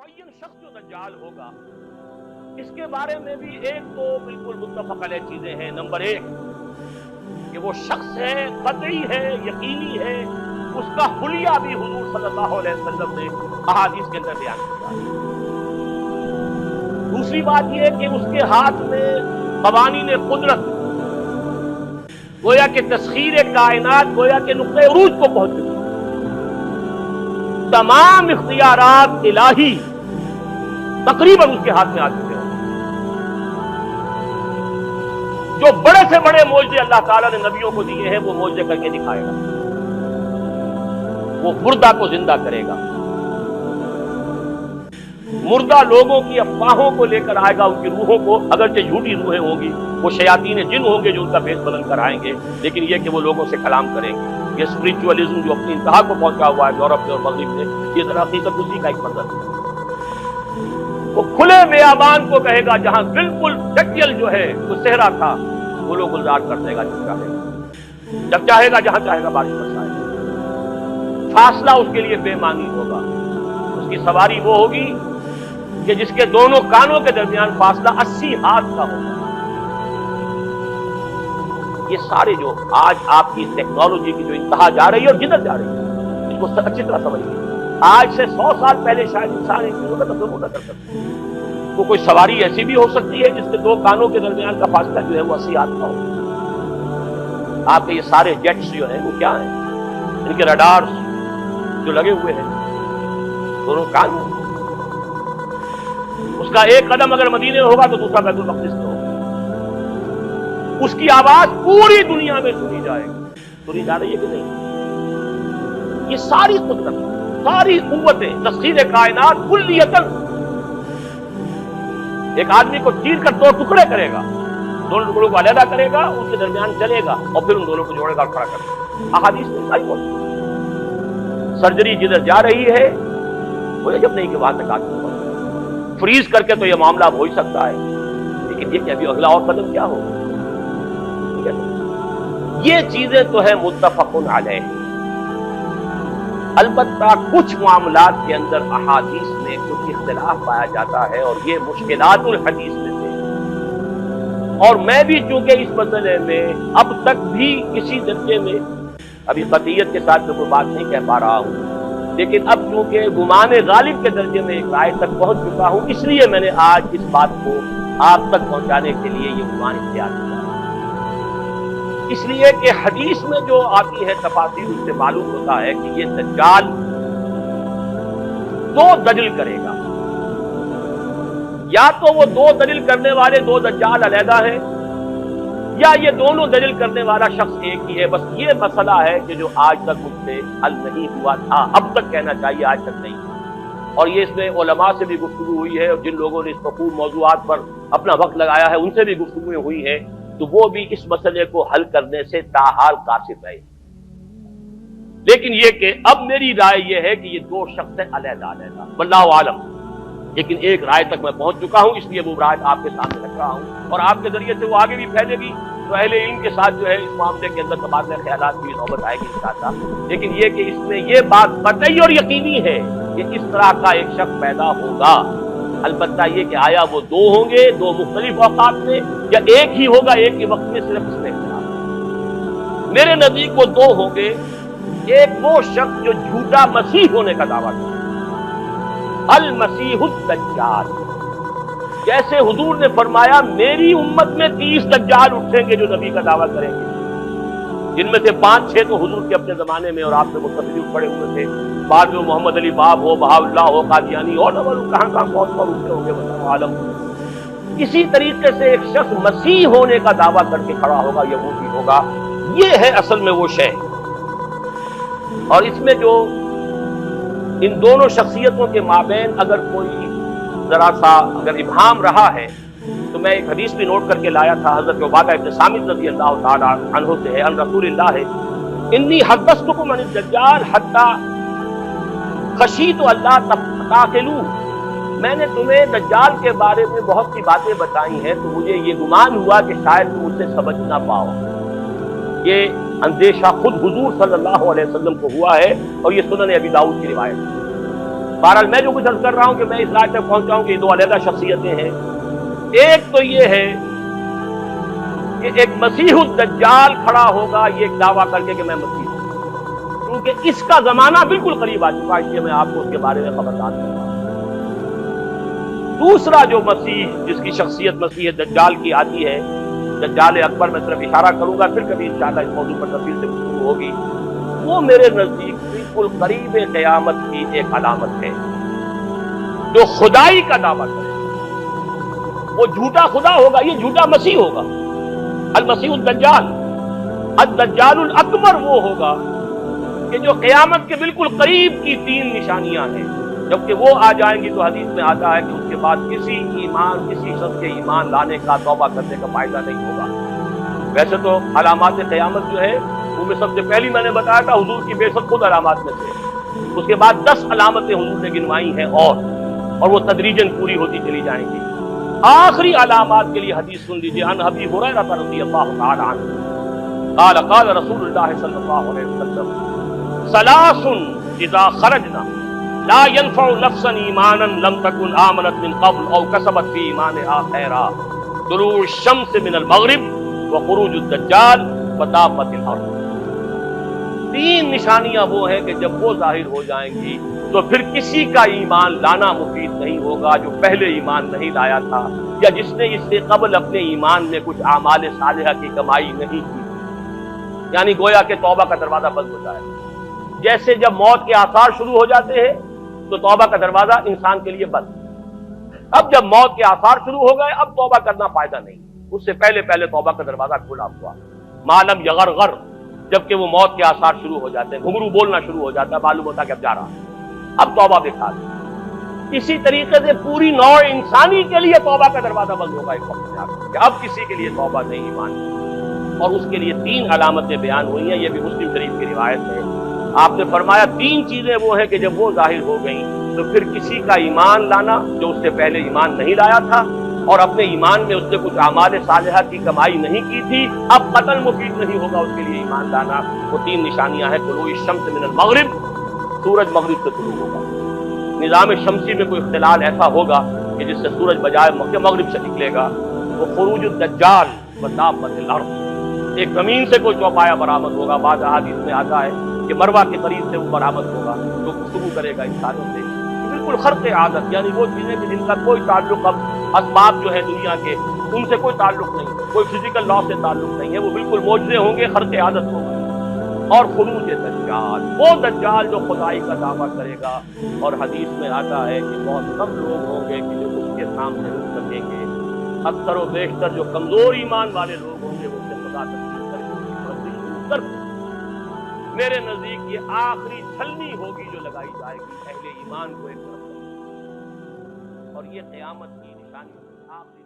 معین شخص جو دجال ہوگا اس کے بارے میں بھی ایک تو بالکل متفق علیہ چیزیں ہیں. نمبر ایک کہ وہ شخص ہے، قطعی ہے، یقینی ہے، اس کا حلیہ بھی حضور صلی اللہ علیہ وسلم نے احادیث کے اندر بیان کیا. دوسری بات یہ کہ اس کے ہاتھ میں قوانین قدرت، گویا کہ تسخیر کائنات، گویا کہ نقطۂ عروج کو پہنچ چکی، تمام اختیارات الہی تقریباً اس کے ہاتھ میں آ چکے ہیں. جو بڑے سے بڑے معجزے اللہ تعالیٰ نے نبیوں کو دیے ہیں وہ معجزے کر کے دکھائے گا. وہ مردہ کو زندہ کرے گا، مردہ لوگوں کی افواہوں کو لے کر آئے گا، ان کی روحوں کو، اگرچہ جھوٹی روحیں ہوں گی، وہ شیاطین جن ہوں گے جو ان کا بھیس بدل کر آئیں گے، لیکن یہ کہ وہ لوگوں سے کلام کریں گے. یہ اسپرچولیزم جو اپنی انتہا کو پہنچا ہوا ہے یورپ میں اور مغرب میں، یہ ذرا حقیقت اسی کا ایک منظر ہے. وہ کھلے بیابان کو کہے گا جہاں بالکل ڈٹیل جو ہے وہ صحرا تھا، وہ لوگ گلزار کر دے گا جب چاہے گا جہاں چاہے گا بارش برسائے گا. فاصلہ اس کے لیے بے معنی ہوگا. اس کی سواری وہ ہوگی کہ جس کے دونوں کانوں کے درمیان فاصلہ 80 ہاتھ کا ہوگا. یہ سارے جو آج آپ کی ٹیکنالوجی کی جو انتہا جا رہی ہے اور جدھر جا رہی ہے، اس کو اچھی طرح سمجھیے. آج سے 100 سال پہلے شاید انسان ان چیزوں کا تصور نہ کر سکتا. وہ کوئی سواری ایسی بھی ہو سکتی ہے جس کے دو کانوں کے درمیان کا فاصلہ جو ہے وہ 80 ہاتھ کا ہو. آپ کے یہ سارے جیٹس جو ہیں وہ کیا ہیں؟ ان کے رڈارز جو لگے ہوئے ہیں دونوں کان. اس کا ایک قدم اگر مدینے میں ہوگا تو دوسرا بیت المقدس میں ہوگا. اس کی آواز پوری دنیا میں سنی جائے گی. سنی جا رہی ہے کہ نہیں؟ یہ ساری قدرت، ساری قوتیں، تسخیر کائنات کلیتاً ایک آدمی کو چیر کر 2 ٹکڑے کرے گا، دونوں ٹکڑوں کو علیحدہ کرے گا، ان کے درمیان چلے گا اور پھر ان دونوں کو جوڑے گا اور کھڑا کرے گا. احادیث میں ساری بات. سرجری جدھر جا رہی ہے وہ جب نہیں کہ وہاں تک آتی ہے. فریز کر کے تو یہ معاملہ ہو ہی سکتا ہے، لیکن یہ کہ ابھی اگلا اور قدم کیا ہوگا. یہ چیزیں تو ہیں متفق علیہ. البتہ کچھ معاملات کے اندر احادیث میں کچھ اختلاف پایا جاتا ہے اور یہ مشکلات الحدیث میں سے. اور میں بھی چونکہ اس مسئلے میں اب تک بھی کسی درجے میں ابھی قطعیت کے ساتھ میں کوئی بات نہیں کہہ پا رہا ہوں، لیکن اب چونکہ گمان غالب کے درجے میں ایک رائے تک پہنچ چکا ہوں، اس لیے میں نے آج اس بات کو آپ تک پہنچانے کے لیے یہ گمان اختیار کیا. اس لیے کہ حدیث میں جو آتی ہے تفاصیل اس سے معلوم ہوتا ہے کہ یہ دجال 2 دجل کرے گا. یا تو وہ 2 دجل کرنے والے 2 دجال علیحدہ ہیں، یا یہ دونوں دجل کرنے والا شخص ایک ہی ہے. بس یہ مسئلہ ہے کہ جو آج تک مجھ سے حل نہیں ہوا تھا، اب تک کہنا چاہیے آج تک نہیں. اور یہ اس میں علماء سے بھی گفتگو ہوئی ہے اور جن لوگوں نے اس مفہوم موضوعات پر اپنا وقت لگایا ہے ان سے بھی گفتگویں ہوئی ہیں، تو وہ بھی اس مسئلے کو حل کرنے سے تاحال قاصر رہے. لیکن یہ کہ اب میری رائے یہ ہے کہ یہ 2 شخص ہیں علیحدہ علیحدہ، واللہ عالم. لیکن ایک رائے تک میں پہنچ چکا ہوں، اس لیے وہ رائے آپ کے سامنے رکھ رہا ہوں، اور آپ کے ذریعے سے وہ آگے بھی پھیلے گی تو اہل علم کے ساتھ جو ہے اس معاملے کے اندر تبادلہ خیالات کی نوبت آئے گی انشاءاللہ. لیکن یہ کہ اس میں یہ بات قطعی اور یقینی ہے کہ اس طرح کا ایک شخص پیدا ہوگا. البتہ یہ کہ آیا وہ 2 ہوں گے 2 مختلف اوقات میں، یا ایک ہی ہوگا ایک ہی وقت میں، صرف اس میں اختلاف. میرے نزدیک وہ 2 ہوں گے. ایک وہ شخص جو جھوٹا مسیح ہونے کا دعویٰ کرے، المسیح الدجال. جیسے حضور نے فرمایا میری امت میں 30 دجال اٹھیں گے جو نبی کا دعویٰ کریں گے، جن میں سے 5-6 تو حضور کے اپنے زمانے میں اور آپ سے متصل پڑے ہوئے تھے. بعد میں محمد علی باب ہو، بہاءاللہ ہو، قادیانی اور کہاں کہاں کون اٹھتے ہوں گے واللہ عالم. اسی طریقے سے ایک شخص مسیح ہونے کا دعویٰ کر کے کھڑا ہوگا، یہودی ہوگا. یہ ہے اصل میں وہ شے. اور اس میں جو ان دونوں شخصیتوں کے مابین اگر کوئی ذرا سا اگر ابہام رہا ہے تو میں ایک حدیث بھی نوٹ کر کے لایا تھا، حضرت عبادہ ابن صامت رضی اللہ تعالی عنہ سے ہے، ان رسول اللہ ہے انی حدثتکم عن الدجال حتی خشیت اللہ تعقلوا. میں نے تمہیں دجال کے بارے میں بہت سی باتیں بتائی ہیں تو مجھے یہ گمان ہوا کہ شاید تم اسے سمجھ نہ پاؤ. یہ اندیشہ خود حضور صلی اللہ علیہ وسلم کو ہوا ہے اور یہ سنن ابی داؤد کی روایت ہے. بہرحال میں جو کچھ عرض کر رہا ہوں کہ میں اس رائے تک پہنچا ہوں کہ دو علیحدہ شخصیتیں ہیں. ایک تو یہ ہے کہ ایک مسیح الدجال کھڑا ہوگا یہ ایک دعویٰ کر کے کہ میں مسیح ہوں، کیونکہ اس کا زمانہ بالکل قریب آ چکا ہے، اس لیے میں آپ کو اس کے بارے میں خبردار کر رہا ہوں. دوسرا جو مسیح جس کی شخصیت مسیح دجال کی آتی ہے، دجال اکبر، میں صرف اشارہ کروں گا، پھر کبھی انشاءاللہ اس موضوع پر تفصیل سے گفتگو ہوگی. وہ میرے نزدیک بالکل قریب قیامت کی ایک علامت ہے. جو خدائی کا دعویٰ کرے وہ جھوٹا خدا ہوگا، یہ جھوٹا مسیح ہوگا. المسیح الدجال، الدجال الاکبر وہ ہوگا کہ جو قیامت کے بالکل قریب کی تین نشانیاں ہیں. جبکہ وہ آ جائیں گی تو حدیث میں آتا ہے کہ اس کے بعد کسی شخص کے ایمان لانے کا، توبہ کرنے کا فائدہ نہیں ہوگا. ویسے تو علامات قیامت جو ہے ان میں سب سے پہلی میں نے بتایا تھا حضور کی بعثت خود علامات میں سے. اس کے بعد 10 علامتیں حضور نے گنوائی ہیں اور وہ تدریجاً پوری ہوتی چلی جائیں گی. آخری علامات کے لیے حدیث سن لیجیے. عن ابی ہریرہ رضی اللہ تعالی عنہ قال قال رسول اللہ صلی اللہ علیہ وسلم ثلاث اذا خرجنا لا ينفع نفسا ایمانا لم تكن آمنت من قبل او کسبت فی ایمانها خیرا طلوع الشمس من المغرب وخروج الدجال وطابت الارض. تین نشانیاں وہ ہیں کہ جب وہ ظاہر ہو جائیں گی تو پھر کسی کا ایمان لانا مفید نہیں ہوگا جو پہلے ایمان نہیں لایا تھا یا جس نے اس سے قبل اپنے ایمان میں کچھ اعمال صالحہ کی کمائی نہیں کی. یعنی گویا کہ توبہ کا دروازہ بند ہو جائے. جیسے جب موت کے آثار شروع ہو جاتے ہیں تو توبہ کا دروازہ انسان کے لیے بند. اب جب موت کے آثار شروع ہو گئے اب توبہ کرنا فائدہ نہیں. اس سے پہلے توبہ کا دروازہ کھلا ہوا. معلوم یغرغر، جبکہ وہ موت کے آثار شروع ہو جاتے ہیں، گھنگرو بولنا شروع ہو جاتا ہے، معلوم ہوتا ہے کہ اب جا رہا ہے، اب توبہ بیکار ہے. اسی طریقے سے پوری نوع انسانی کے لیے توبہ کا دروازہ بند ہوگا ایک وقت میں کہ اب کسی کے لیے توبہ نہیں ایمان کی. اور اس کے لیے 3 علامتیں بیان ہوئی ہیں. یہ بھی مسلم شریف کی روایت ہے. آپ نے فرمایا 3 چیزیں وہ ہیں کہ جب وہ ظاہر ہو گئیں تو پھر کسی کا ایمان لانا جو اس سے پہلے ایمان نہیں لایا تھا اور اپنے ایمان میں اس نے کچھ اعمال صالحہ کی کمائی نہیں کی تھی، اب قتل مفید نہیں ہوگا اس کے لیے ایمان لانا. وہ 3 نشانیاں ہیں. طلوع الشمس من المغرب، سورج مغرب سے طلوع ہوگا. نظام شمسی میں کوئی اختلال ایسا ہوگا کہ جس سے سورج بجائے مغرب سے نکلے گا. وہ خروج الدجال وطابت الارض، ایک زمین سے کوئی چوپایا برآمد ہوگا. بعض احادیث میں آتا ہے کہ مروہ کے قریب سے وہ برآمد ہوگا جو گفتگو کرے گا انسانوں سے. بالکل خرق عادت، یعنی وہ چیزیں کہ جن کا کوئی تعلق، اب اسباب جو ہے دنیا کے ان سے کوئی تعلق نہیں، کوئی فزیکل لا سے تعلق نہیں ہے، وہ بالکل معجزے ہوں گے، خرق عادت ہوگا. اور خروج دجال، وہ دجال جو خدائی کا دعویٰ کرے گا. اور حدیث میں آتا ہے کہ بہت کم لوگ ہوں گے کہ جو اس کے سامنے رک سکیں گے. اکثر و بیشتر جو کمزور ایمان والے لوگ ہوں گے وہ اسے خدا تسلیم کر کے میرے نزدیک یہ آخری چھلنی ہوگی جو لگائی جائے گی اہل ایمان کو ایک طرف، اور یہ قیامت کی نشانی آخری